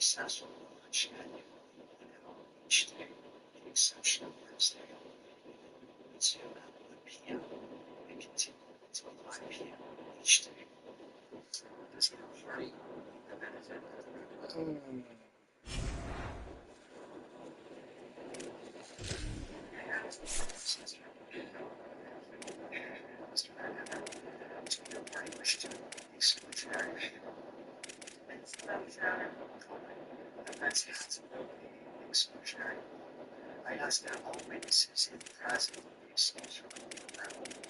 successful launch at each day, with the exception of Wednesday, to 1 p.m. and continue until 5 p.m. each day. Does the party the benefit of the Mr. Bernard, to the party wish to exclusionary that's absolutely exclusionary. I ask that all witnesses in the presence of the exclusionary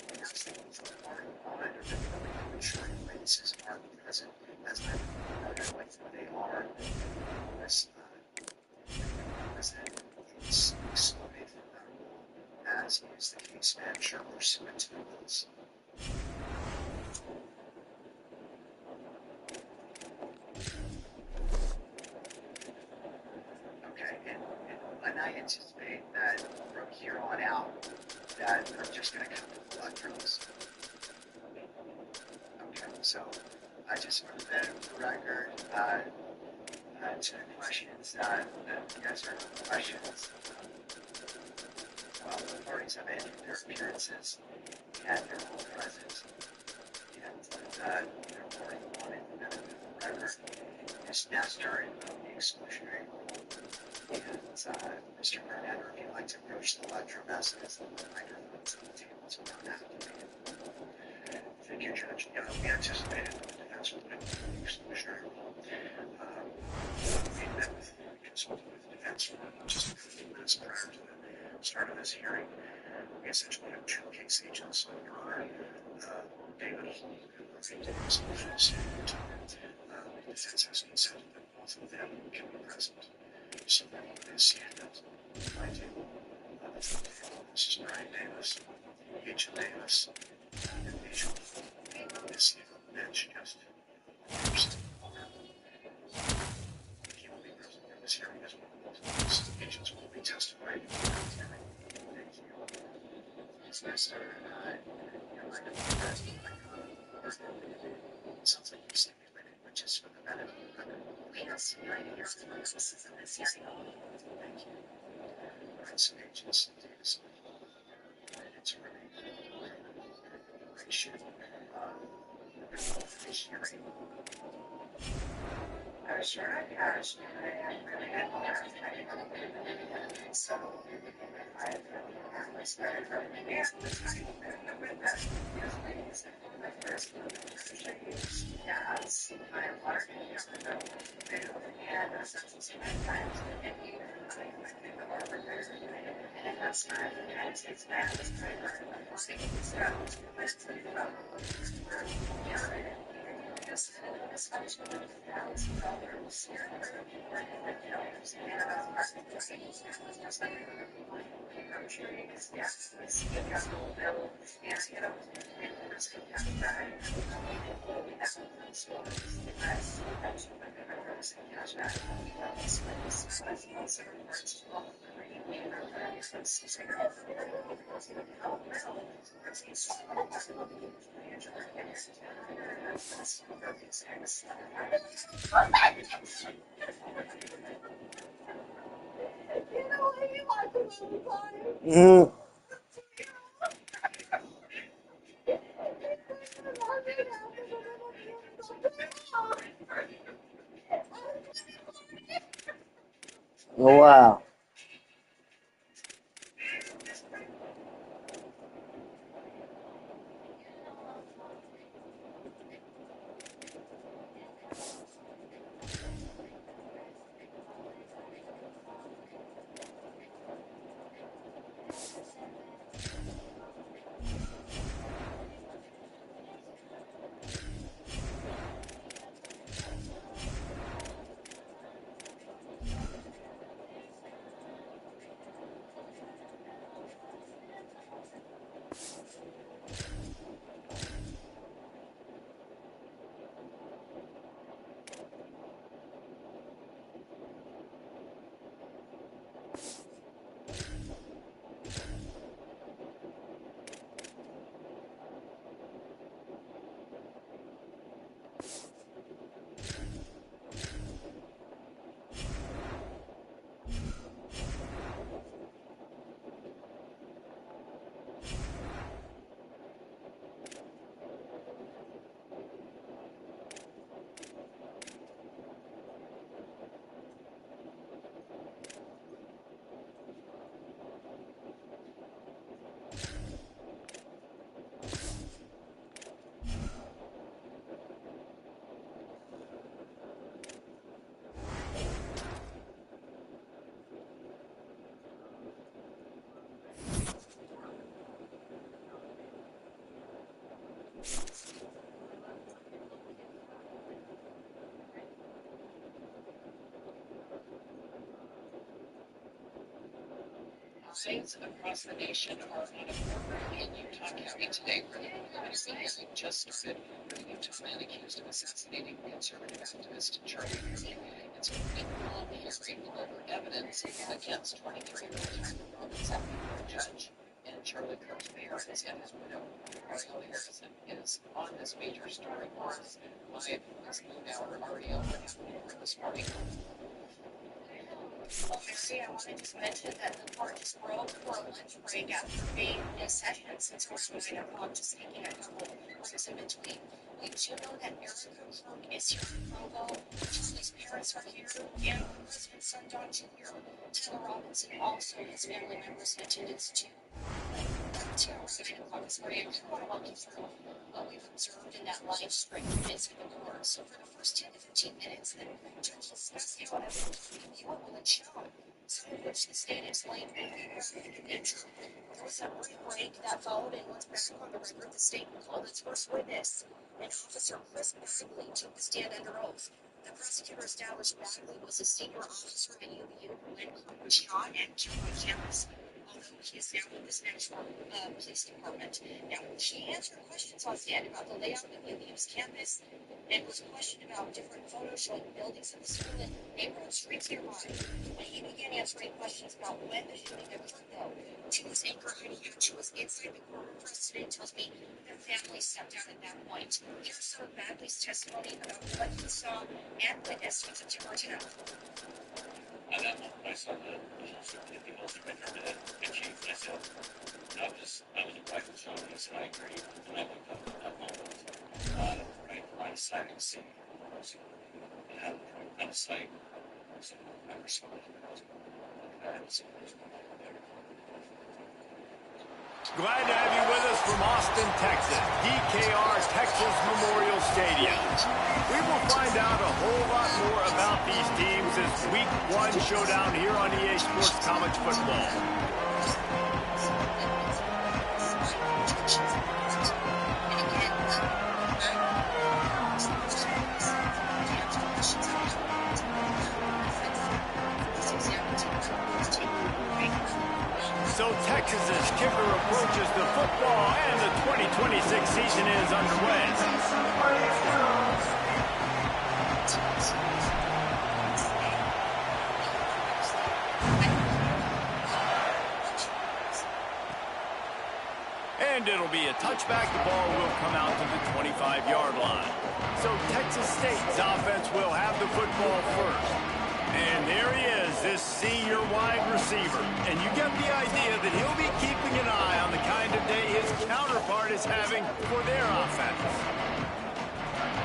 and ask them for the party monitor to ensure the witnesses are present as I know like they are. This president is excluded as is the case manager pursuant to the rules. Okay, and I anticipate that from here on out, that I'm just going to come to blood drills. Okay, so I just want to the record to the questions, yes or no questions. Well, the parties have ended their appearances and their full presence, and their party wanted the benefit of the record is necessary of the exclusionary rule. And Mr. Burnett, if you'd like to approach the lecture message, the microphones on the tables are not activated. Thank you, Judge. Yeah, we anticipated that the defense would have the exclusionary rule. We met with, we consulted with the defense for just a few minutes prior to the start of this hearing. We essentially have two case agents, Your Honor, David Holm and Murphy Davis, and the defense has consented that both of them can be present. So then they stand up at my table. This is Brian Davis, Agent Davis, and Agent Holm. This bench just first. He will be present in this hearing as well. Both of these agents will be testifying in the hearing. Thank you. Mr. You're like a president. Sounds like you simulated, which is for the benefit of the record. Yes, right here for the purposes of this hearing. Thank you. Alright, so agents Davis it's really duration of the hearing. Sure, I cash. I really had more so I really started from the dance with my first yes, I am learning and a sense of times and even I think the more prepared and that's time the United States man is prepared and so it's yes, as much as $1,000 here and about groceries, yes, yes, bill, yes, you know, Mm. Oh, wow. Saints across the nation are on a corner in Utah County today where the police just started. The Utah man accused of assassinating conservative activist Charlie Kirk. It's been long hearing over evidence against 23-year-old Robinson, a judge, and Charlie Kirk's parents and his widow. Ariel Harrison is on this major story for us. Live this noon hour, Ariel, what happened this morning? Well, Mary, I want to just mention that the court just broke for a lunch break after being in session since around 9 o'clock, just taking a couple of breaks in between. We do know that Erica Kirk is here in Provo. Charlie's parents are here, and the president's son, Don Jr. Taylor Robinson, also his family members in attendance too. To 9 o'clock this morning, I just want to walk you through what we've observed in that live stream inside the court. So for the first 10 to 15 minutes, the judge discussed how you will and shown, some of which the state explained may be in nature. There was a brief break that followed and went back on the record. The state called its first witness, and Officer Chris Bagley took the stand under oath. The prosecutor established Bagley was a senior officer at UVU who led coverage on and killed on campus. Although he is now with this Nashville Police Department. Now, she answered questions on stand about the layout of UVU's campus and was questioned about different photos showing buildings of the school and neighborhood streets nearby. When he began answering questions about when the shooting occurred, though, Tu's anchor Heidi Hatch was inside the courtroom. Press today tells me their family stepped out at that point. Here's some of Bagley's testimony about what he saw and witnessed on September 10th. At that moment, I saw the certificate was right there to achieve myself. I was a rifle shot, and I said, I agree. And I looked up at that moment, right line of sight and see. So I had a line of sight. So I never saw it. Glad to have you with us from Austin, Texas, DKR Texas Memorial Stadium. We will find out a whole lot more about these teams this Week 1 showdown here on EA Sports College Football. So Texas's kicker approaches the football, and the 2026 season is underway. And it'll be a touchback. The ball will come out to the 25-yard line. So Texas State's offense will have the football first. And there he is, this senior wide receiver. And you get the idea that he'll be keeping an eye on the kind of day his counterpart is having for their offense.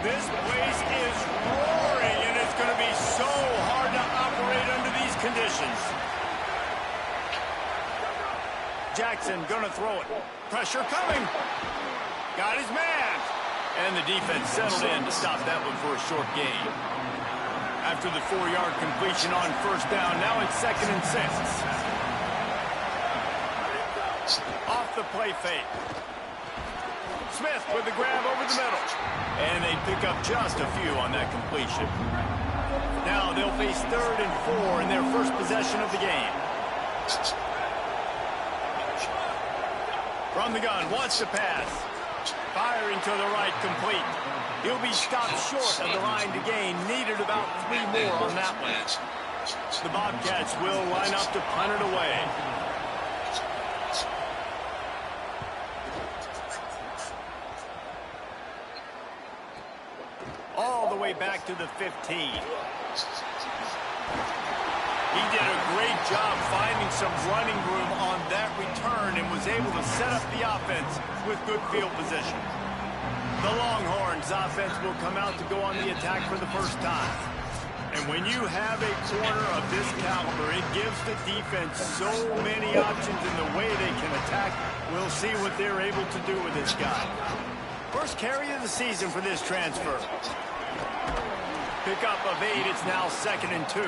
This place is roaring, and it's going to be so hard to operate under these conditions. Jackson going to throw it. Pressure coming. Got his man. And the defense settled in to stop that one for a short gain. After the 4-yard completion on first down, now it's 2nd and 6. Off the play fake. Smith with the grab over the middle. And they pick up just a few on that completion. Now they'll face 3rd and 4 in their first possession of the game. From the gun, wants to pass. Firing to the right, complete. He'll be stopped short of the line to gain. Needed about 3 more on that one. The Bobcats will line up to punt it away. All the way back to the 15. He did a great job finding some running room on that return and was able to set up the offense with good field position. The Longhorns offense will come out to go on the attack for the first time. And when you have a corner of this caliber, it gives the defense so many options in the way they can attack. We'll see what they're able to do with this guy. First carry of the season for this transfer. Pickup of 8, it's now 2nd and 2.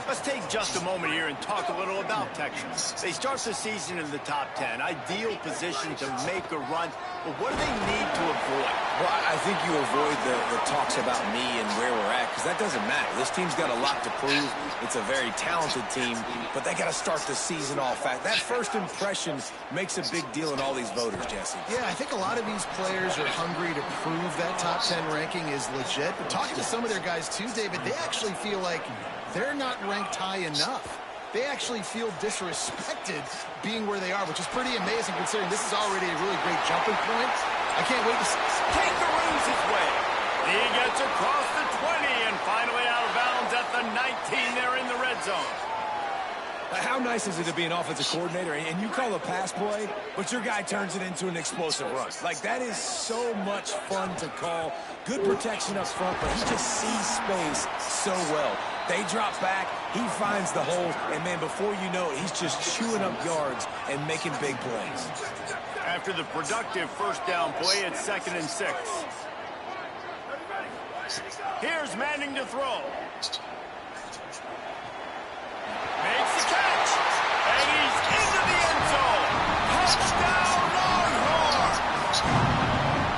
Let's take just a moment here and talk a little about Texas. They start the season in the top 10, ideal position to make a run. But what do they need to avoid? Well, I think you avoid the talks about me and where we're at, because that doesn't matter. This team's got a lot to prove. It's a very talented team, but they got to start the season off. That first impression makes a big deal in all these voters, Jesse. Yeah, I think a lot of these players are hungry to prove that top 10 ranking is legit. But talking to some of their guys too, David, they actually feel like they're not ranked high enough. They actually feel disrespected being where they are, which is pretty amazing considering this is already a really great jumping point. I can't wait to see. Kangaroos his way. He gets across the 20 and finally out of bounds at the 19. They're in the red zone. How nice is it to be an offensive coordinator and you call a pass play, but your guy turns it into an explosive run? Like, that is so much fun to call. Good protection up front, but he just sees space so well. They drop back, he finds the hole, and, man, before you know it, he's just chewing up yards and making big plays. After the productive first down play, it's 2nd and 6. Here's Manning to throw. Makes the catch, and he's into the end zone. Touchdown, Longhorns!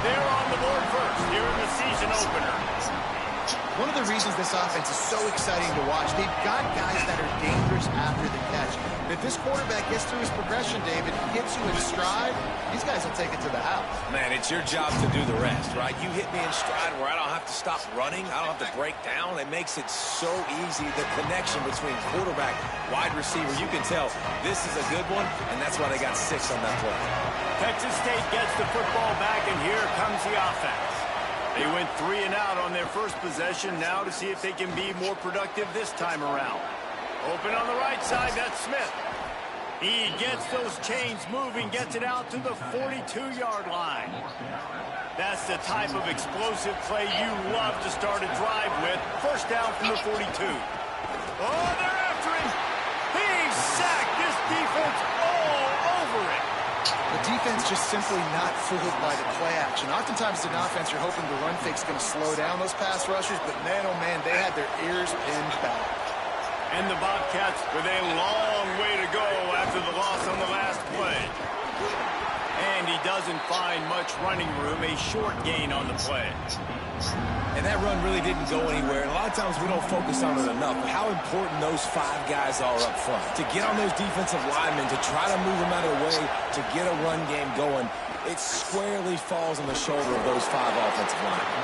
They're on the board first here in the season opener. One of the reasons this offense is so exciting to watch, they've got guys that are dangerous after the catch. If this quarterback gets through his progression, David, hits you in stride, these guys will take it to the house. Man, it's your job to do the rest, right? You hit me in stride where I don't have to stop running. I don't have to break down. It makes it so easy, the connection between quarterback, wide receiver. You can tell this is a good one, and that's why they got 6 on that play. Texas State gets the football back, and here comes the offense. They went 3 and out on their first possession, now to see if they can be more productive this time around. Open on the right side, that's Smith. He gets those chains moving, gets it out to the 42-yard line. That's the type of explosive play you love to start a drive with. First down from the 42. Oh, they're after him. He's sacked. This defense all over it. The defense just simply not fooled by the play action. Oftentimes as an offense, you're hoping the run fake's going to slow down those pass rushers, but man, oh man, they had their ears pinned back. And the Bobcats with a long way to go after the loss on the last play. And he doesn't find much running room, a short gain on the play. And that run really didn't go anywhere. And a lot of times we don't focus on it enough, but how important those 5 guys are up front. To get on those defensive linemen, to try to move them out of the way, to get a run game going, it squarely falls on the shoulder of those 5 offensive linemen.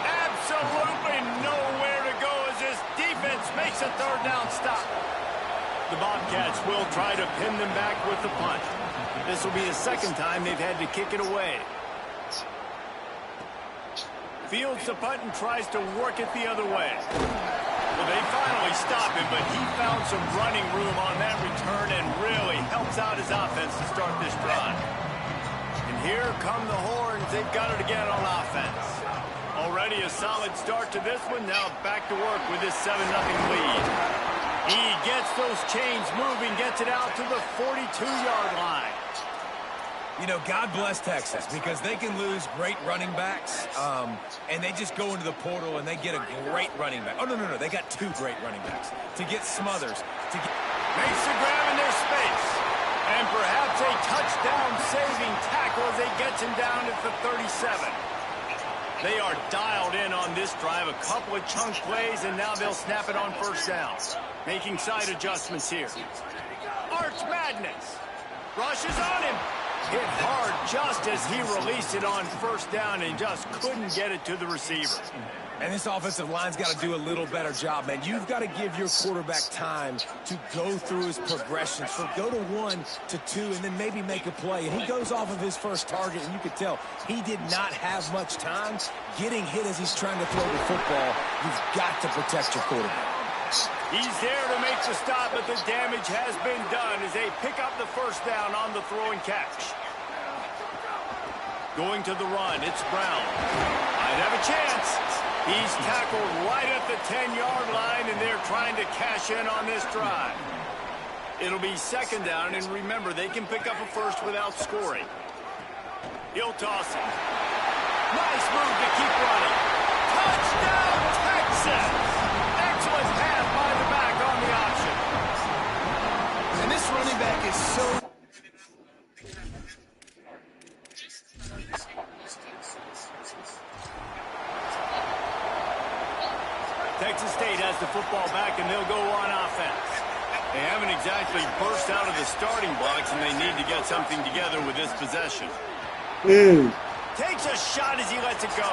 Absolutely nowhere to go as this defense makes a third down stop. The Bobcats will try to pin them back with the punt. This will be the 2nd time they've had to kick it away. Fields the punt and tries to work it the other way. Well, they finally stop him, but he found some running room on that return and really helps out his offense to start this drive. And here come the Horns. They've got it again on offense. Already a solid start to this one. Now back to work with this 7-0 lead. He gets those chains moving, gets it out to the 42-yard line. You know, God bless Texas because they can lose great running backs, and they just go into the portal and they get a great running back. Oh, no, they got 2 great running backs. To get Smothers, to get... Makes the grab in their space. And perhaps a touchdown-saving tackle as they gets him down at the 37. They are dialed in on this drive. A couple of chunk plays, and now they'll snap it on first down. Making side adjustments here. Arch Madness. Rushes on him. Hit hard just as he released it on first down and just couldn't get it to the receiver. And this offensive line's got to do a little better job, man. You've got to give your quarterback time to go through his progressions. So go to 1 to 2 and then maybe make a play. And he goes off of his first target, and you could tell he did not have much time getting hit as he's trying to throw the football. You've got to protect your quarterback. He's there to make the stop, but the damage has been done as they pick up the first down on the throw and catch. Going to the run, it's Brown. Might have a chance. He's tackled right at the 10-yard line, and they're trying to cash in on this drive. It'll be 2nd down, and remember, they can pick up a first without scoring. He'll toss it. Nice move to keep running. Touchdown, Texas! Excellent pass by the back on the option. And this running back is so... Texas State has the football back, and they'll go on offense. They haven't exactly burst out of the starting blocks, and they need to get something together with this possession. Takes a shot as he lets it go.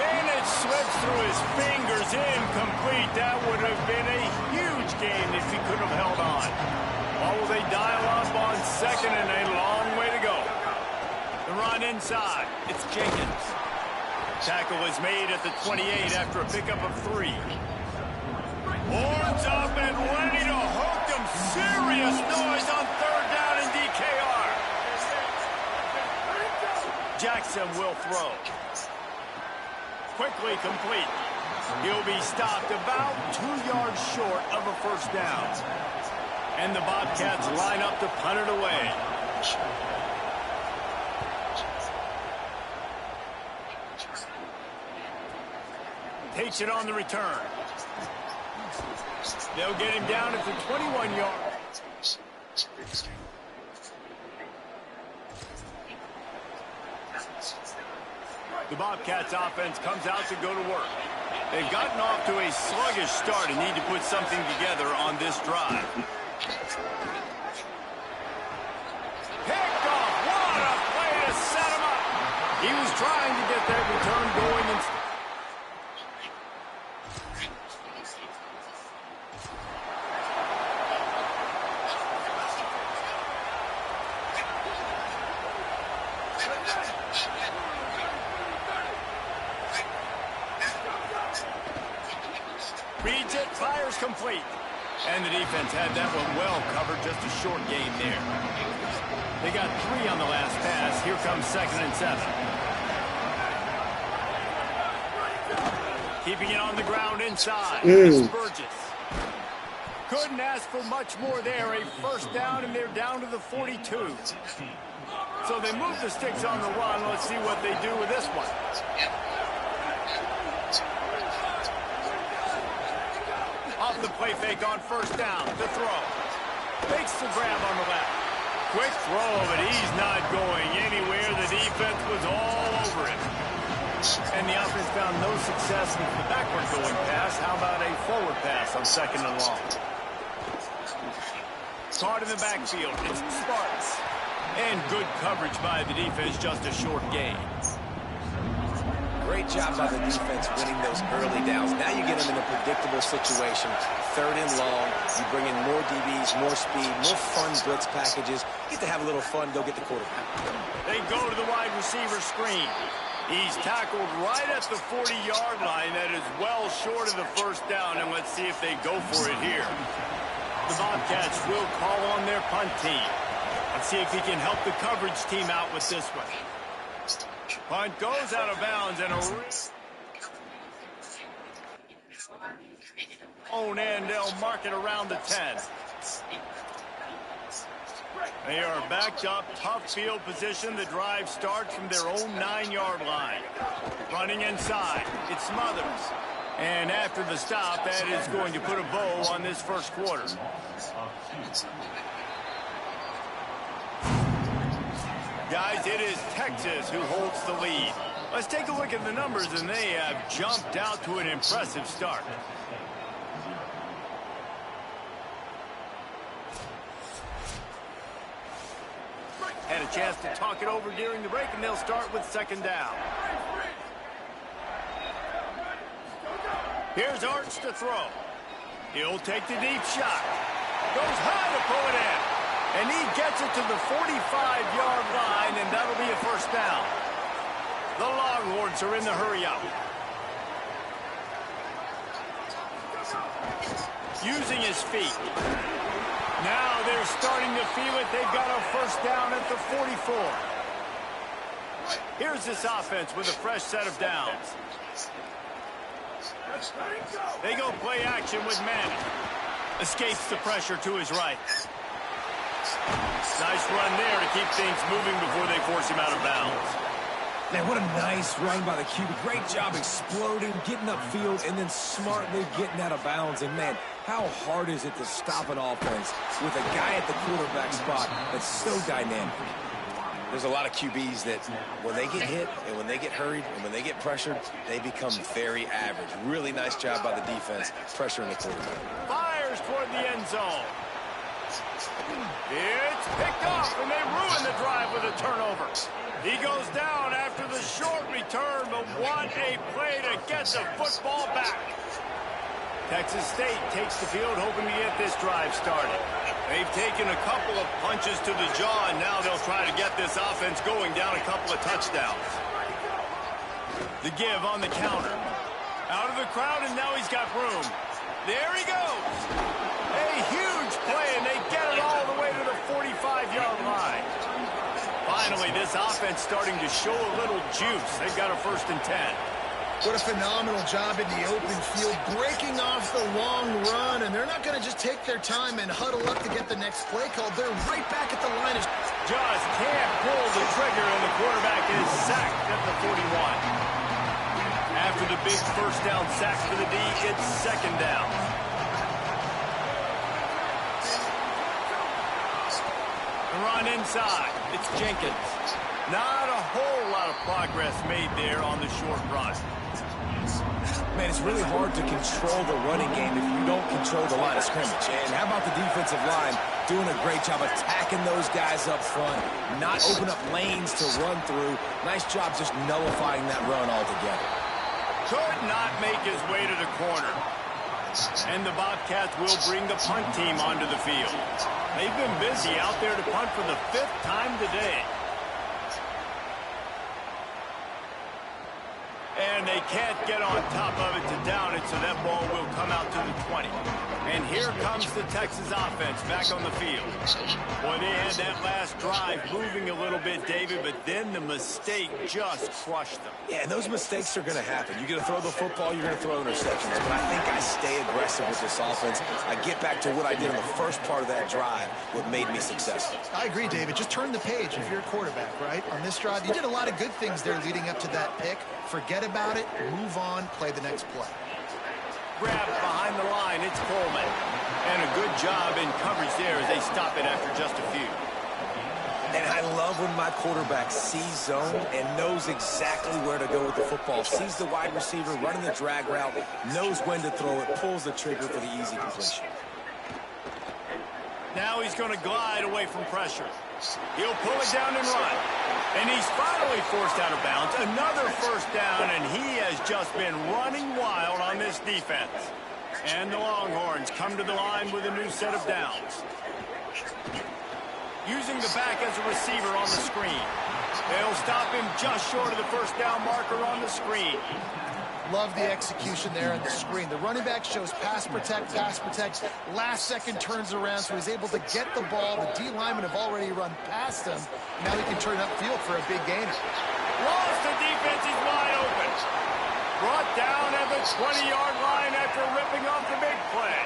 And it slips through his fingers, incomplete. That would have been a huge game if he could have held on. Or will they dial up on second and a long way to go? The run inside. It's Jenkins. Tackle is made at the 28 after a pickup of 3. Horns up and ready to hook them. Serious noise on third down in DKR. Jackson will throw. Quickly complete. He'll be stopped about 2 yards short of a first down. And the Bobcats line up to punt it away. Takes it on the return. They'll get him down at the 21-yard. The Bobcats offense comes out to go to work. They've gotten off to a sluggish start and need to put something together on this drive. Picked off. What a play to set him up. He was trying to get that return going and reads it, fires complete. And the defense had that one well covered, just a short game there. They got 3 on the last pass. Here comes 2nd and 7. Keeping it on the ground inside. Burgess. Couldn't ask for much more there. A first down, and they're down to the 42. So they move the sticks on the run. Let's see what they do with this one. Off the play fake on first down. The throw. Fakes the grab on the left. Quick throw, but he's not going anywhere. The defense was all over him. And the offense found no success with the backward going pass. How about a forward pass on 2nd and long? Caught in the backfield. It's the Spartans. And good coverage by the defense. Just a short gain. Great job by the defense winning those early downs. Now you get them in a predictable situation. 3rd and long. You bring in more DBs, more speed, more fun blitz packages. You get to have a little fun, go get the quarterback. They go to the wide receiver screen. He's tackled right at the 40-yard line. That is well short of the first down, and let's see if they go for it here. The Bobcats will call on their punt team. Let's see if he can help the coverage team out with this one. Punt goes out of bounds, and own end, they'll mark it around the 10. They are backed up, tough field position. The drive starts from their own 9-yard line. Running inside, it's Smothers. And after the stop, that is going to put a bow on this first quarter. Guys, it is Texas who holds the lead. Let's take a look at the numbers, and they have jumped out to an impressive start. Had a chance to talk it over during the break, and they'll start with 2nd down. Here's Arch to throw. He'll take the deep shot. Goes high to pull it in. And he gets it to the 45-yard line, and that'll be a first down. The Longhorns are in the hurry-up. Using his feet. Now they're starting to feel it. They've got a first down at the 44. Here's this offense with a fresh set of downs. They go play action with Manning. Escapes the pressure to his right. Nice run there to keep things moving before they force him out of bounds. Man, what a nice run by the QB. Great job exploding, getting upfield, and then smartly getting out of bounds. And, man, how hard is it to stop an offense with a guy at the quarterback spot that's so dynamic? There's a lot of QBs that when they get hit and when they get hurried and when they get pressured, they become very average. Really nice job by the defense pressuring the quarterback. Fires toward the end zone. It's picked off, and they ruin the drive with a turnover. He goes down after the short return, but what a play to get the football back. Texas State takes the field, hoping to get this drive started. They've taken a couple of punches to the jaw, and now they'll try to get this offense going down a couple of touchdowns. The give on the counter. Out of the crowd, and now he's got room. There he goes. A huge play, and they get it all the way to the 45-yard line. Finally, this offense starting to show a little juice. They've got a 1st and 10. What a phenomenal job in the open field, breaking off the long run, and they're not going to just take their time and huddle up to get the next play called. They're right back at the line. Just can't pull the trigger, and the quarterback is sacked at the 41. After the big 1st down sack for the D, it's 2nd down. The run inside. It's Jenkins. Not a whole lot of progress made there on the short run. Man, it's really hard to control the running game if you don't control the line of scrimmage. And how about the defensive line doing a great job attacking those guys up front, not open up lanes to run through. Nice job just nullifying that run altogether. Could not make his way to the corner. And the Bobcats will bring the punt team onto the field. They've been busy out there to punt for the 5th time today. And they can't get on top of it to down it, so that ball will come out to the 20. And here comes the Texas offense back on the field. Boy, they had that last drive moving a little bit, David, but then the mistake just crushed them. Yeah, and those mistakes are going to happen. You're going to throw the football, you're going to throw interceptions. But I think I stay aggressive with this offense. I get back to what I did in the first part of that drive, what made me successful. I agree, David. Just turn the page if you're a quarterback, right? On this drive, you did a lot of good things there leading up to that pick. Forget about it, move on, play the next play. Grab behind the line, it's Coleman. And a good job in coverage there as they stop it after just a few. And I love when my quarterback sees zone and knows exactly where to go with the football. Sees the wide receiver running the drag route, knows when to throw it, pulls the trigger for the easy completion. Now he's going to glide away from pressure. He'll pull it down and run. And he's finally forced out of bounds. Another 1st down, and he has just been running wild on this defense. And the Longhorns come to the line with a new set of downs. Using the back as a receiver on the screen. They'll stop him just short of the 1st down marker on the screen. Love the execution there on the screen. The running back shows pass protect, last second turns around, so he's able to get the ball. The D linemen have already run past him. Now he can turn upfield for a big gain. Lost the defense, he's wide open. Brought down at the 20-yard line after ripping off the big play.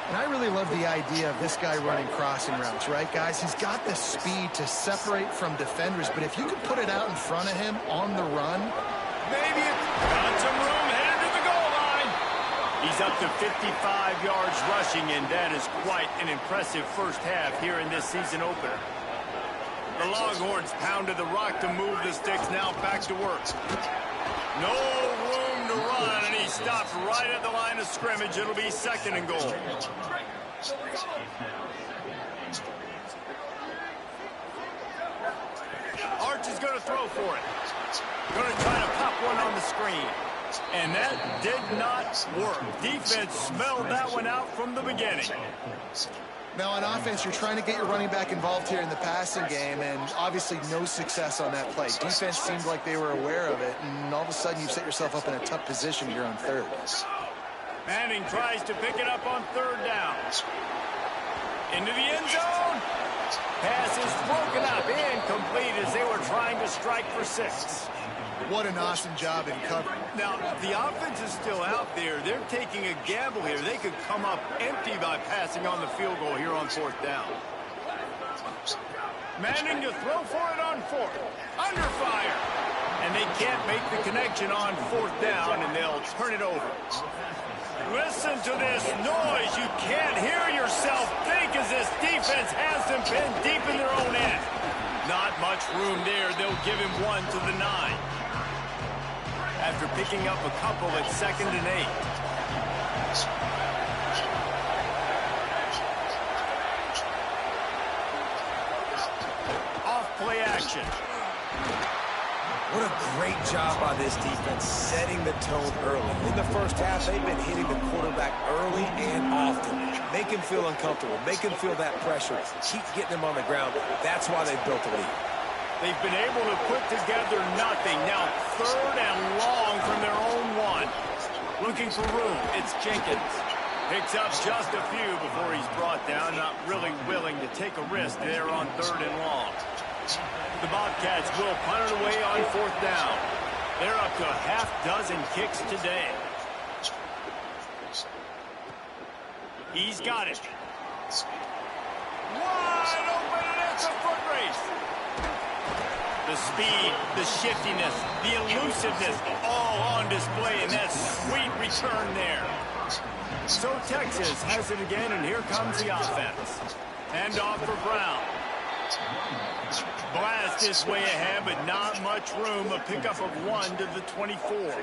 And I really love the idea of this guy running crossing routes, right, guys? He's got the speed to separate from defenders, but if you could put it out in front of him on the run, maybe it's got some room headed to the goal line. He's up to 55 yards rushing, and that is quite an impressive 1st half here in this season opener. The Longhorns pounded the rock to move the sticks, now back to work. No room to run, and he stopped right at the line of scrimmage. It'll be 2nd and goal. Arch is going to throw for it. Going to try to pop one on the screen. And that did not work. Defense smelled that one out from the beginning. now on offense, you're trying to get your running back involved here in the passing game, and obviously no success on that play. Defense seemed like they were aware of it, and all of a sudden you've set yourself up in a tough position here on third. Manning tries to pick it up on 3rd down. Into the end zone. Pass is broken up, incomplete as they were trying to strike for 6. What an awesome job in covering. Now, the offense is still out there. They're taking a gamble here. They could come up empty by passing on the field goal here on 4th down. Manning to throw for it on 4th. Under fire. And they can't make the connection on 4th down, and they'll turn it over. Listen to this noise. You can't hear yourself think as this defense has them pinned deep in their own end. Not much room there. They'll give him one to the 9. After picking up a couple at 2nd and 8. Off play action. What a great job by this defense setting the tone early. In the first half, they've been hitting the quarterback early and often. Make him feel uncomfortable. Make him feel that pressure. Keep getting him on the ground. That's why they've built a lead. They've been able to put together nothing. Now 3rd and long from their own 1. Looking for room. It's Jenkins. Picks up just a few before he's brought down. Not really willing to take a risk there on 3rd and long. The Bobcats will punt it away on 4th down. They're up to a half-dozen kicks today. He's got it. Wide open, and it's a foot race. The speed, the shiftiness, the elusiveness, all on display in that sweet return there. So Texas has it again, and here comes the offense. Hand off for Brown. Blast his way ahead, but not much room. A pickup of 1 to the 24.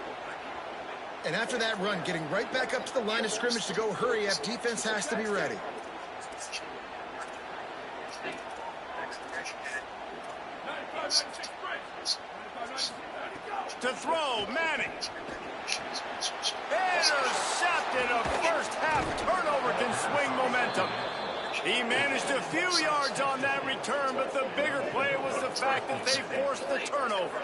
And after that run, getting right back up to the line of scrimmage to go hurry up, defense has to be ready. To throw, Manning. Intercepted. A first half turnover can swing momentum. He managed a few yards on that return, but the bigger play was the fact that they forced the turnover.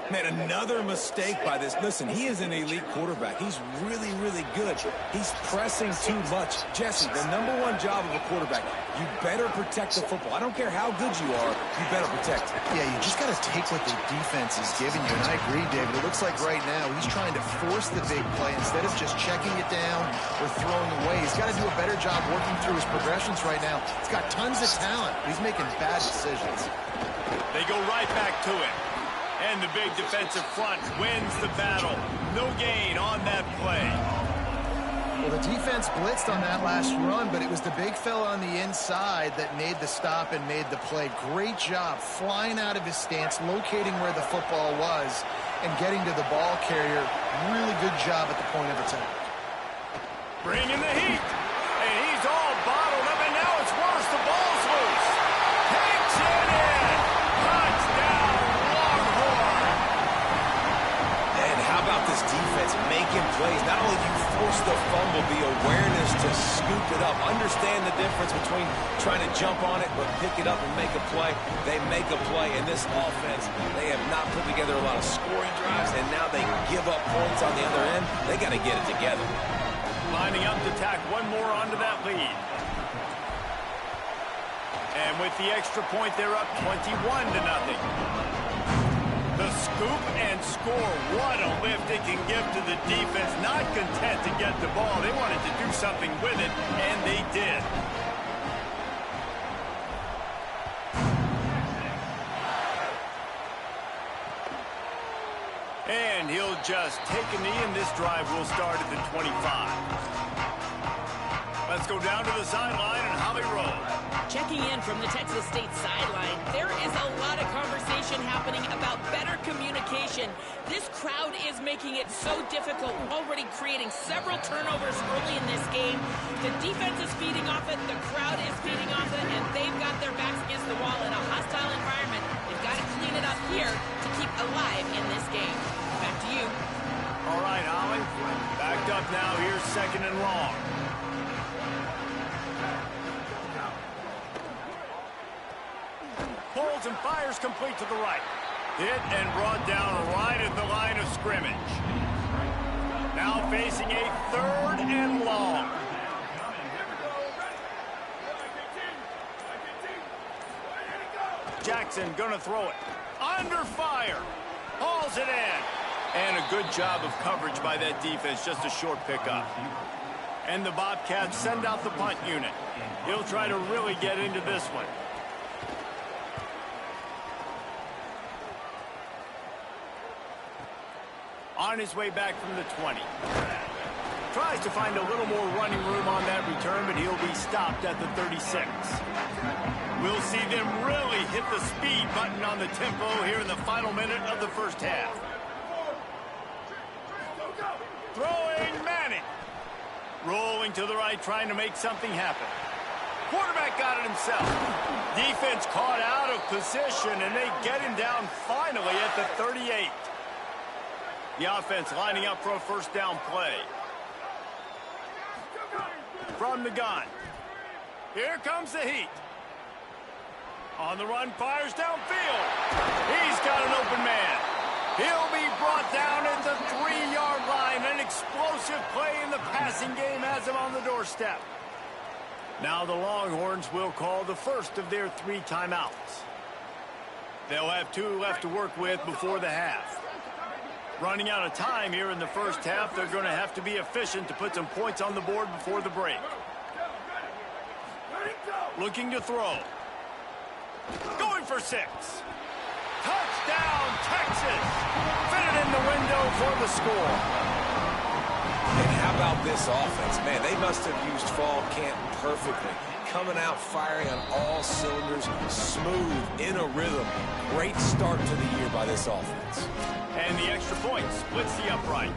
Man, another mistake by this. Listen, he is an elite quarterback. He's really, really good. He's pressing too much. Jesse, the #1 job of a quarterback, you better protect the football. I don't care how good you are, you better protect it. Yeah, you just got to take what the defense is giving you. And I agree, David. It looks like right now he's trying to force the big play instead of just checking it down or throwing away. He's got to do a better job working through his progressions right now. He's got tons of talent, but he's making bad decisions. They go right back to it. And the big defensive front wins the battle. No gain on that play. Well, the defense blitzed on that last run, but it was the big fella on the inside that made the stop and made the play. Great job flying out of his stance, locating where the football was, and getting to the ball carrier. Really good job at the point of attack. Bringing the heat. And he's all bottled up, and now it's worse. The ball's loose. Takes it in. Touchdown, Longhorns. And how about this defense making plays? Not only do you force the fumble, the awareness to scoop it up. Understand the difference between trying to jump on it, but pick it up and make a play. They make a play, and this offense, they have not put together a lot of scoring drives, and now they give up points on the other end. They got to get it together. Lining up to tack one more onto that lead. And with the extra point, they're up 21-0. The scoop and score. What a lift it can give to the defense. Not content to get the ball. They wanted to do something with it, and they did. And he'll just take a knee, and this drive will start at the 25. Let's go down to the sideline and Holly Rowe. Checking in from the Texas State sideline, there is a lot of conversation happening about better communication. This crowd is making it so difficult, already creating several turnovers early in this game. The defense is feeding off it, the crowd is feeding off it, and they've got their backs against the wall in a hostile environment. They've got to clean it up here to keep alive in this game. Back to you. All right, Holly. Backed up now. Here's 2nd and long. Pulls and fires complete to the right. Hit and brought down right at the line of scrimmage. Now facing a 3rd and long. Jackson gonna throw it. Under fire. Hauls it in. And a good job of coverage by that defense. Just a short pickup. And the Bobcats send out the punt unit. He'll try to really get into this one. On his way back from the 20. tries to find a little more running room on that return, but he'll be stopped at the 36. We'll see them really hit the speed button on the tempo here in the final minute of the first half. Throwing Manning. Rolling to the right, trying to make something happen. Quarterback got it himself. Defense caught out of position, and they get him down finally at the 38. The offense lining up for a first down play. From the gun. Here comes the heat. On the run, fires downfield. He's got an open man. He'll be brought down at the 3-yard line. An explosive play in the passing game has him on the doorstep. Now the Longhorns will call the first of their 3 timeouts. They'll have 2 left to work with before the half. Running out of time here in the first half, they're going to have to be efficient to put some points on the board before the break. Looking to throw. Going for 6. Touchdown, Texas! Fitted in the window for the score. And how about this offense? Man, they must have used fall camp perfectly. Coming out firing on all cylinders, smooth, in a rhythm. Great start to the year by this offense. And the extra point splits the uprights.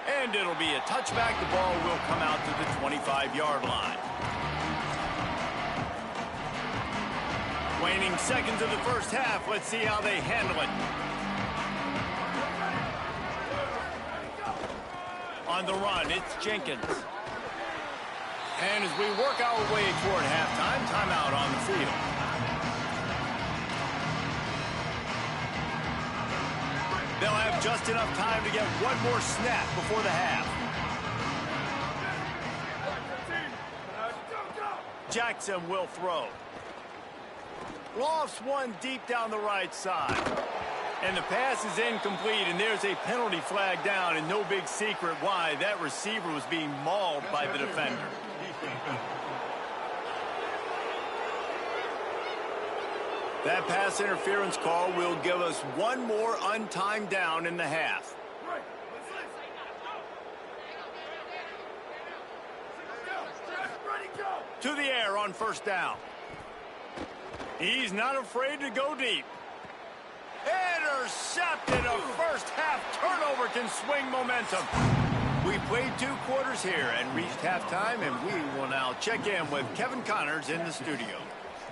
And it'll be a touchback. The ball will come out to the 25-yard line. Waning seconds of the first half. Let's see how they handle it. On the run, it's Jenkins. And as we work our way toward halftime, timeout on the field. They'll have just enough time to get one more snap before the half. Jackson will throw. Lofts one deep down the right side. And the pass is incomplete, and there's a penalty flag down, and no big secret why. That receiver was being mauled by the defender. That pass interference call will give us one more untimed down in the half. To the air on first down. He's not afraid to go deep. Intercepted. A first half turnover can swing momentum. We played 2 quarters here and reached halftime, and we will now check in with Kevin Connors in the studio.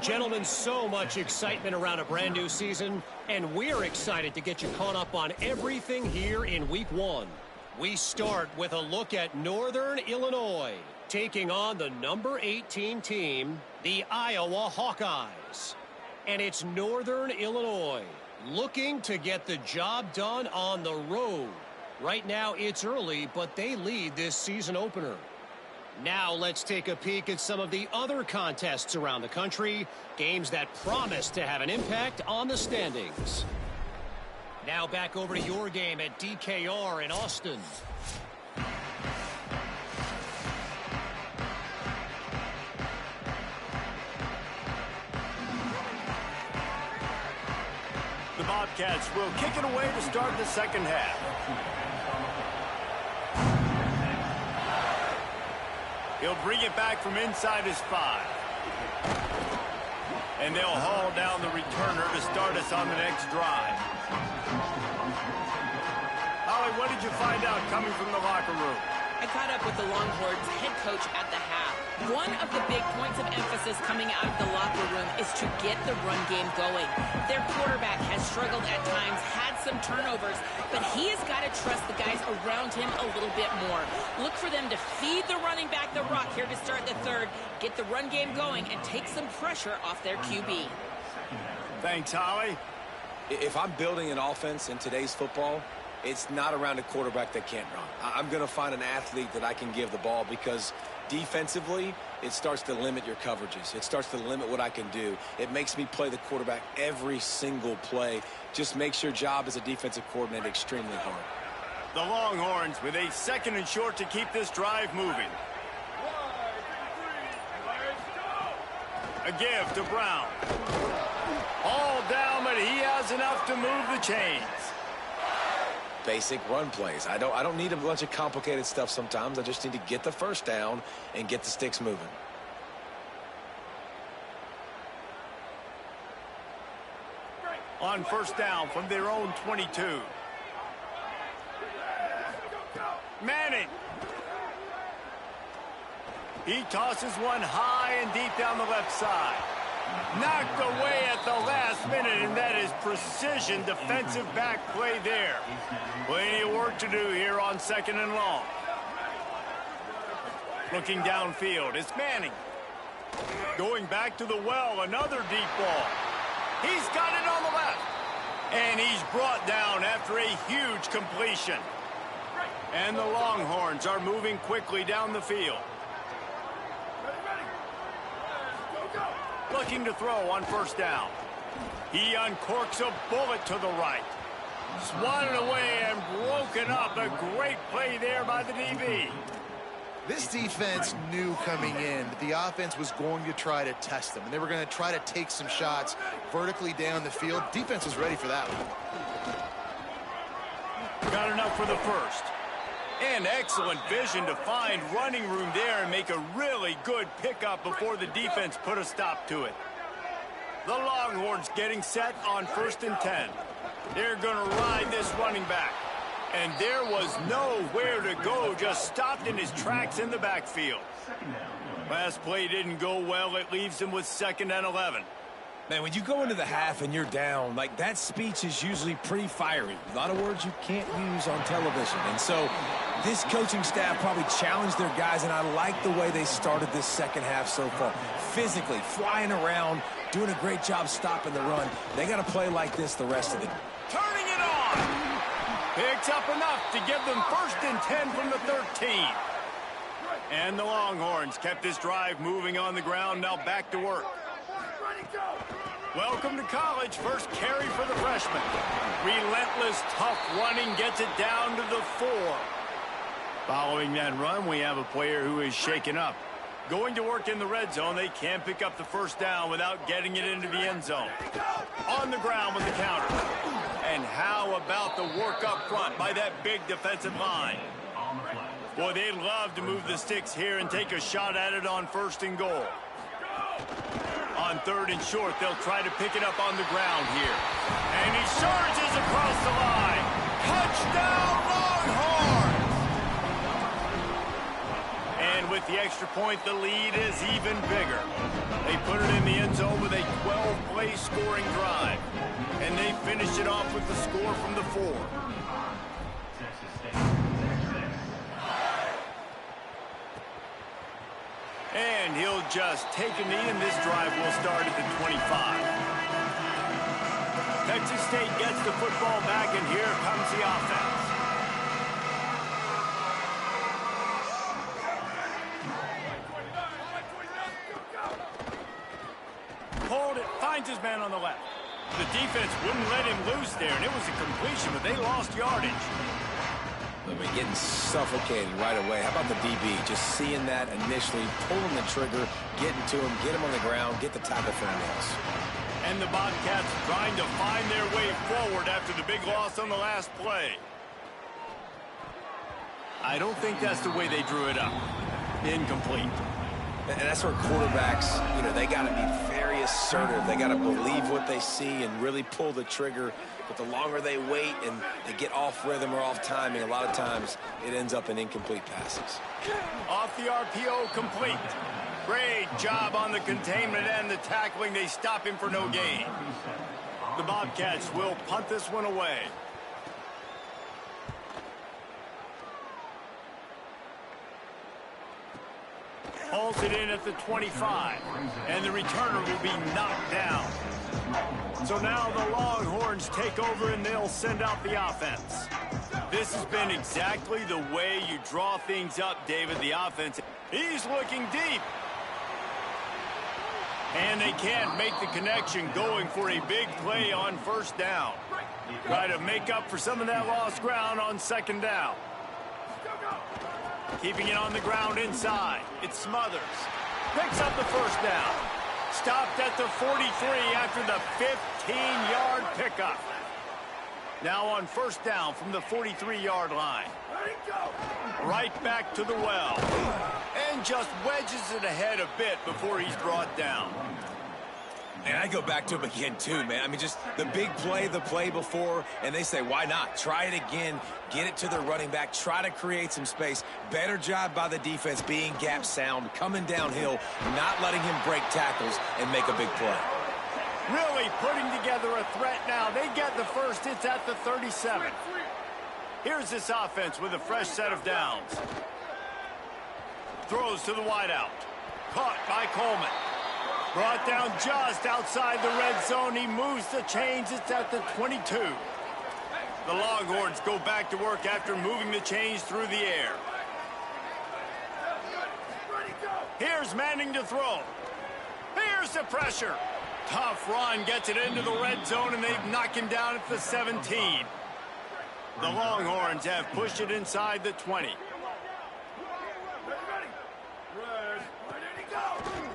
Gentlemen, so much excitement around a brand new season, and we're excited to get you caught up on everything here in Week 1. We start with a look at Northern Illinois, taking on the number 18 team, the Iowa Hawkeyes. And it's Northern Illinois looking to get the job done on the road. Right now it's early, but they lead this season opener. Now let's take a peek at some of the other contests around the country, games that promise to have an impact on the standings. Now back over to your game at DKR in Austin. The Bobcats will kick it away to start the second half. He'll bring it back from inside his 5. And they'll haul down the returner to start us on the next drive. Holly, what did you find out coming from the locker room? I caught up with the Longhorns head coach at the half. One of the big points of emphasis coming out of the locker room is to get the run game going. Their quarterback has struggled at times, had some turnovers, but he has got to trust the guys around him a little bit more. Look for them to feed the running back the rock here to start the third, get the run game going, and take some pressure off their QB. Thanks, Holly. If I'm building an offense in today's football, it's not around a quarterback that can't run. I'm going to find an athlete that I can give the ball, because defensively, it starts to limit your coverages. It starts to limit what I can do. It makes me play the quarterback every single play. Just makes your job as a defensive coordinator extremely hard. The Longhorns with a 2nd and short to keep this drive moving. A give to Brown. All down, but he has enough to move the chains. Basic run plays. I don't need a bunch of complicated stuff sometimes. I just need to get the first down and get the sticks moving. On 1st down from their own 22. Manning. He tosses one high and deep down the left side. Knocked away at the last minute, and that is precision defensive back play there. Plenty of work to do here on 2nd and long. Looking downfield, it's Manning. Going back to the well, another deep ball. He's got it on the left. And he's brought down after a huge completion. And the Longhorns are moving quickly down the field. Looking to throw on 1st down. He uncorks a bullet to the right. Swatted away and broken up. A great play there by the DB. This defense knew coming in that the offense was going to try to test them, and they were going to try to take some shots vertically down the field. Defense was ready for that one. Got enough for the 1st. And excellent vision to find running room there and make a really good pickup before the defense put a stop to it. The Longhorns getting set on 1st and 10. They're going to ride this running back. And there was nowhere to go, just stopped in his tracks in the backfield. Last play didn't go well. It leaves him with 2nd and 11. Man, when you go into the half and you're down, like, that speech is usually pretty fiery. A lot of words you can't use on television. And so this coaching staff probably challenged their guys, and I like the way they started this 2nd half so far. Physically, flying around, doing a great job stopping the run. They got to play like this the rest of the game. Turning it on! Picks up enough to give them 1st and 10 from the 13. And the Longhorns kept this drive moving on the ground, now back to work. Welcome to college. First carry for the freshman. Relentless, tough running gets it down to the 4. Following that run, we have a player who is shaken up. Going to work in the red zone, they can't pick up the 1st down without getting it into the end zone. On the ground with the counter. And how about the work up front by that big defensive line? Boy, they'd love to move the sticks here and take a shot at it on 1st and goal. On 3rd and short, they'll try to pick it up on the ground here. And he surges across the line. Touchdown, Longhorns! And with the extra point, the lead is even bigger. They put it in the end zone with a 12-play scoring drive. And they finish it off with the score from the 4. And he'll just take a knee, and this drive will start at the 25. Texas State gets the football back, and here comes the offense. Hold it, finds his man on the left. The defense wouldn't let him loose there, and it was a completion, but they lost yardage. I mean, getting suffocated right away. How about the DB? Just seeing that initially, pulling the trigger, getting to him, get him on the ground, get the tackle for nails. And the Bobcats trying to find their way forward after the big loss on the last play. I don't think that's the way they drew it up. Incomplete. And that's where quarterbacks, you know, they got to be very assertive. They got to believe what they see and really pull the trigger. But the longer they wait and they get off rhythm or off timing, a lot of times it ends up in incomplete passes. Off the RPO, complete. Great job on the containment and the tackling. They stop him for no gain. The Bobcats will punt this one away. Holds it in at the 25, and the returner will be knocked down. So now the Longhorns take over, and they'll send out the offense. This has been exactly the way you draw things up, David, the offense. He's looking deep. And they can't make the connection, going for a big play on 1st down. Try to make up for some of that lost ground on second down. Keeping it on the ground inside. It's Smothers. Picks up the first down. Stopped at the 43 after the 15-yard pickup. Now on first down from the 43-yard line. Right back to the well. And just wedges it ahead a bit before he's brought down. And I go back to him again, too, man. I mean, just the big play, the play before, and they say, why not? Try it again, get it to the running back, try to create some space. Better job by the defense being gap sound, coming downhill, not letting him break tackles and make a big play. Really putting together a threat now. They get the first. It's at the 37. Here's this offense with a fresh set of downs. Throws to the wideout. Caught by Coleman. Brought down just outside the red zone. He moves the chains. It's at the 22. The Longhorns go back to work after moving the chains through the air. Here's Manning to throw. Here's the pressure. Tough run, gets it into the red zone, and they've knocked him down at the 17. The Longhorns have pushed it inside the 20.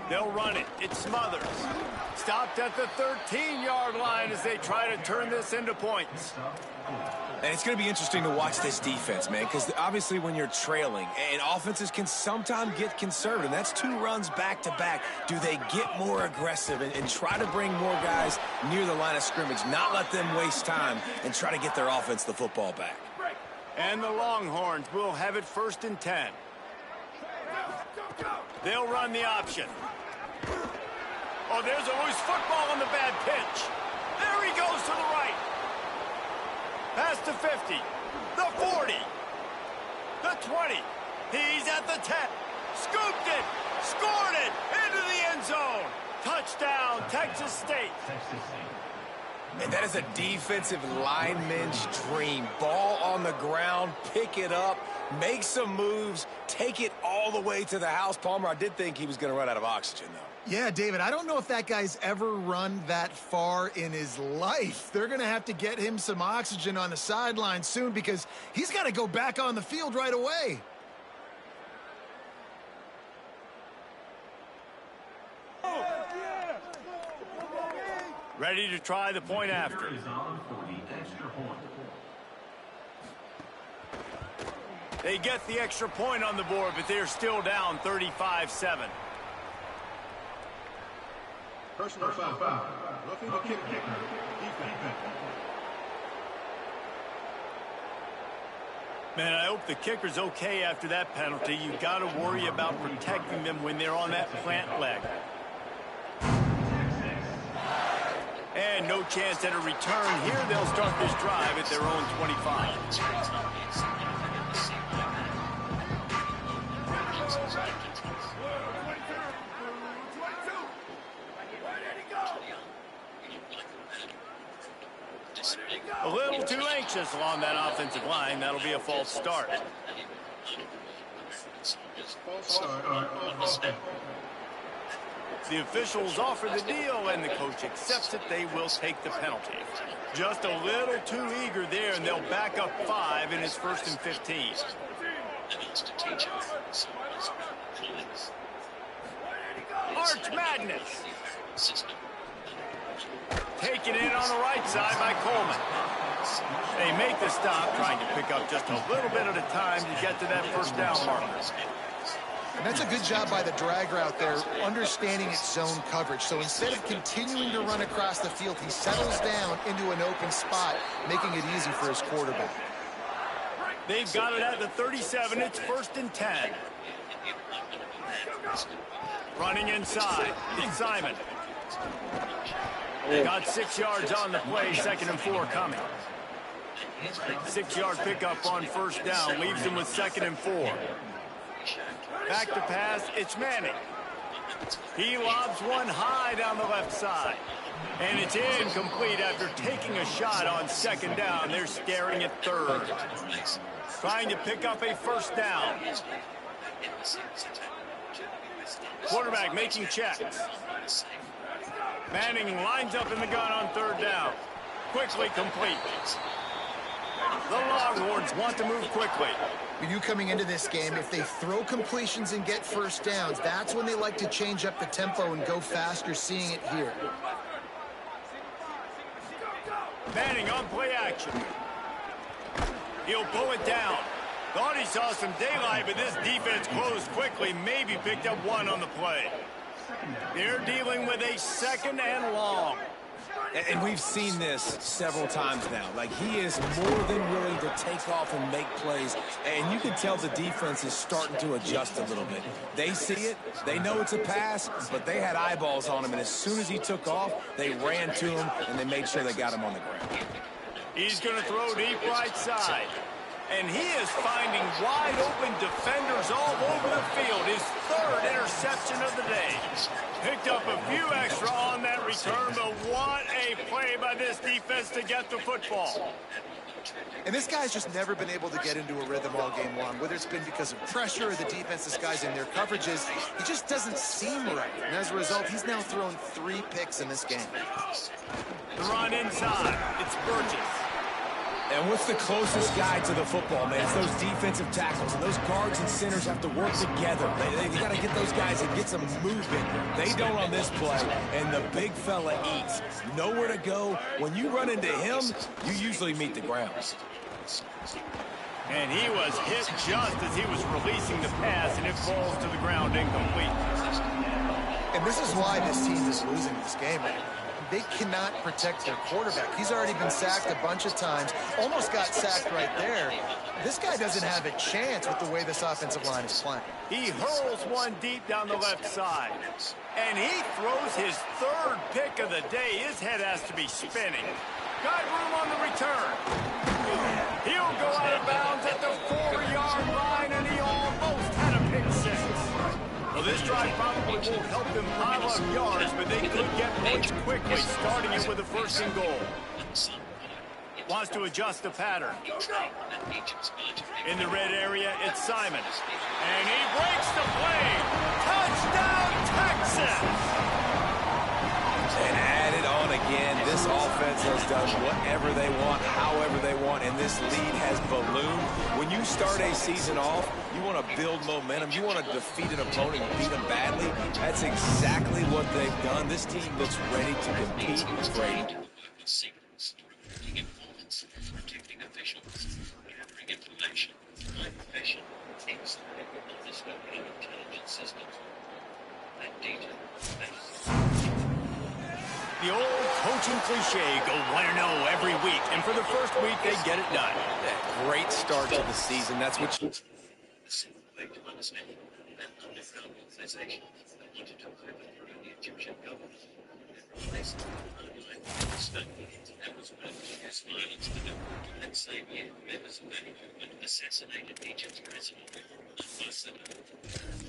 They'll run it. It's Smothers. Stopped at the 13-yard line as they try to turn this into points. And it's going to be interesting to watch this defense, man, because obviously when you're trailing, and offenses can sometimes get conservative. That's 2 runs back-to-back. Do they get more aggressive and try to bring more guys near the line of scrimmage, not let them waste time, and try to get their offense the football back? And the Longhorns will have it 1st and 10. They'll run the option. Oh, there's a loose football on the bad pitch. There he goes to the right. Past the 50, the 40, the 20. He's at the 10. Scooped it, scored it, into the end zone. Touchdown, Texas State. And that is a defensive lineman's dream. Ball on the ground, pick it up, make some moves, take it all the way to the house. Palmer, I did think he was going to run out of oxygen, though. Yeah, David, I don't know if that guy's ever run that far in his life. They're going to have to get him some oxygen on the sideline soon because he's got to go back on the field right away. Ready to try the point after. They get the extra point on the board, but they're still down 35-7. Personal foul. Roughing the kicker. Defense. Man, I hope the kicker's okay after that penalty. You've got to worry about protecting them when they're on that plant leg. And no chance at a return here. They'll start this drive at their own 25. A little too anxious along that offensive line. That'll be a false start. The officials offer the deal, and the coach accepts it. They will take the penalty. Just a little too eager there, and they'll back up 5 in his 1st and 15. Arch Madness. Taken in on the right side by Coleman. They make the stop, trying to pick up just a little bit at a time to get to that 1st down marker. And that's a good job by the drag route there, understanding its zone coverage. So instead of continuing to run across the field, he settles down into an open spot, making it easy for his quarterback. They've got it at the 37. It's 1st and 10. Running inside. It's Simon. Got 6 yards on the play. 2nd and 4 coming. 6-yard pickup on 1st down. Leaves him with 2nd and 4. Back to pass. It's Manning. He lobs one high down the left side. And it's incomplete after taking a shot on 2nd down. They're staring at 3rd. Trying to pick up a 1st down. Quarterback making checks. Manning lines up in the gun on 3rd down. quickly complete. The Longhorns want to move quickly. You coming into this game, if they throw completions and get first downs, that's when they like to change up the tempo and go fast. You're seeing it here. Manning on play action. He'll pull it down. Thought he saw some daylight, but this defense closed quickly, maybe picked up one on the play. They're dealing with a second and long. And we've seen this several times now. Like, he is more than willing to take off and make plays. And you can tell the defense is starting to adjust a little bit. They see it. They know it's a pass, but they had eyeballs on him. And as soon as he took off, they ran to him, and they made sure they got him on the ground. He's going to throw deep right side. And he is finding wide-open defenders all over the field. His third interception of the day. Picked up a few extra on that return, but what a play by this defense to get the football. And this guy's just never been able to get into a rhythm all game long, whether it's been because of pressure or the defense disguising their coverages. He just doesn't seem right. And as a result, he's now thrown 3 picks in this game. The run inside. It's Burgess. And what's the closest guy to the football, man? It's those defensive tackles. And those guards and centers have to work together. They got to get those guys and get some movement. They don't on this play. And the big fella eats. Nowhere to go. When you run into him, you usually meet the ground. And he was hit just as he was releasing the pass, and it falls to the ground incomplete. And this is why this team is losing this game. They cannot protect their quarterback. He's already been sacked a bunch of times, almost got sacked right there. This guy doesn't have a chance with the way this offensive line is playing. He hurls one deep down the left side. And he throws his third pick of the day. His head has to be spinning. Got room on the return. He'll go out of bounds at the 4-yard line, and he almost had a pick six. Well, this drive probably won't help them pile up yards, but they could get points quickly, starting it with a first and goal. Wants to adjust the pattern. In the red area, it's Simon. And he breaks the play. Touchdown, Texas! And add it on again. This offense has done whatever they want, however they want, and this lead has ballooned. When you start a season off, you want to build momentum. You want to defeat an opponent and beat them badly. That's exactly what they've done. This team looks ready to compete. Great. Protecting officials, gathering information, my profession, intelligence systems. That data, the old coaching cliche, go 1-0 every week. And for the first week, they get it done. Great start to the season. That's what you... The simple way to understand that underground organization that wanted to overthrow the Egyptian government and replace it with an state that was willing to use violence to do. That same year, members of that movement assassinated Egypt's president, Ambassador.